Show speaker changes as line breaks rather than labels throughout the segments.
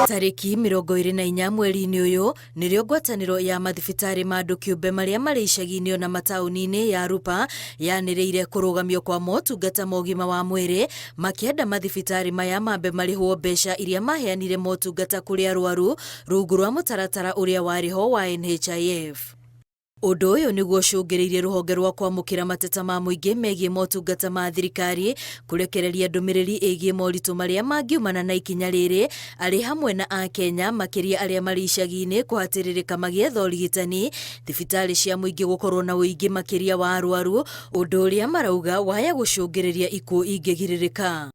Tariki 24 mweri-inĩ ũyũ nĩrĩo ngwatanĩro ya mathibitarĩ ma andũ kĩũmbe marĩa marĩ icagi-inĩ ona mataũni-inĩ ya Rupa yanĩrĩire kũrũgamio kwa motungata ma ũgima wa mwĩrĩ, makĩenda mathibitarĩ maya mambe marĩhwo mbeca iria maheanire motungata kũrĩ arwaru rungu rwa mũtaratara ũrĩa warĩho wa NHIF. Ũndũ ũyũ nĩguo ũcũngĩrĩirie rũhonge rwa kwamũkĩra mateta ma mũingĩ megiĩ motungata ma thirikari kũrekereria ndũmĩrĩri ĩgiĩ moritũ marĩa mangiumana na ikinya rĩrĩ, arĩ hamwe na Akenya makĩria arĩa marĩ icagi-inĩ kũhatĩrĩrĩka magĩetha ũrigitani, thibitarĩ cia mũingĩ gũkorwo na ũingĩ makĩria wa arwaru, ũndũ ũrĩa marauga waya gũcũngĩrĩria ikuũ ingĩgirĩrĩka.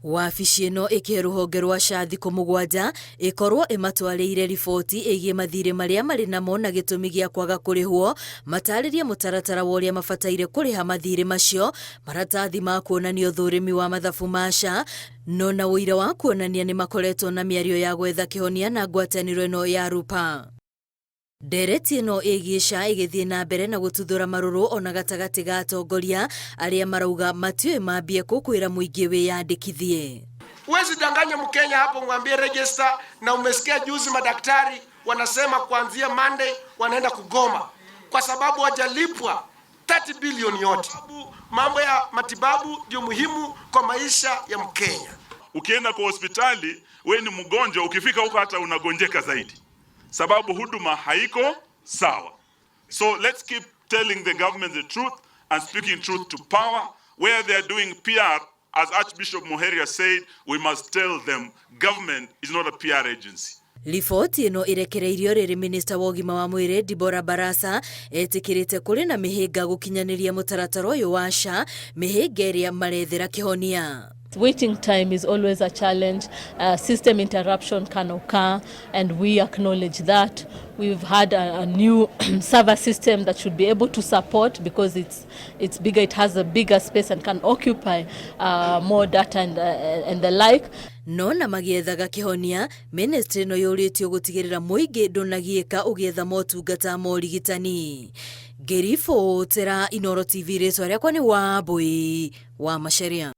Wabici ĩno ĩkĩhe rũhonge rwa SHA thikũ 7 ĩkorwo ĩmatwarĩire riboti ĩgiĩ mathirĩ marĩa marĩ namo na gĩtũmi gĩa kwaga kũrĩhwo, matarĩrie mũtaratara wa ũrĩa mabataire kũrĩha mathirĩ macio, maratathi ma kuonania ũthũrĩmi wa mathabu ma SHA, no na ũira wa kuonania nĩ makoretwo na mĩario ya gwetha kĩhonia na ngwatanĩro ĩno ya Rupa. Ndereti ĩno ĩgiĩ SHA ĩgĩthiĩ na mbere na gũtuthũra marũrũ ona gatagatĩ ga atongoria arĩa marauga matiũĩ mambie kũkwĩra mũingĩ wĩyandĩkithie.
Huwezi danganya Mkenya hapo mwambie register, na umesikia juzi madaktari wanasema kuanzia Monday wanaenda kugoma kwa sababu hawajalipwa 30 bilioni yote. Mambo ya matibabu ndio muhimu kwa maisha ya Mkenya.
Ukienda kwa hospitali wewe ni mgonjwa, ukifika huko hata unagonjeka zaidi, sababu huduma haiko sawa. So let's keep telling the government the truth and speaking truth to power. Where they are doing PR, as Archbishop Muheria said, we must tell them government is not a PR agency.
Riboti ĩno ĩrekereirio rĩrĩ minista wa ũgima wa mwĩrĩ Deborah Barasa etĩkĩrĩte kũrĩ na mĩhĩnga gũkinyanĩria mũtaratara ũyũ wa SHA, mĩhĩnga ĩrĩa marethera kĩhonia.
Waiting time is always a challenge. System interruption can occur, and we acknowledge that. We've had a new server system that should be able to support, because it's bigger, it has a bigger space and can occupy more data and the like.
No na magiethaga kĩhonia, ministry ĩno yũrĩtio gũtigĩrĩra mũingĩ ndũnagiĩka ũgĩetha motungata ma ũrigitani. Ngĩribotera Inooro TV, rĩtwa rĩakwa nĩ Wambui wa Macharia.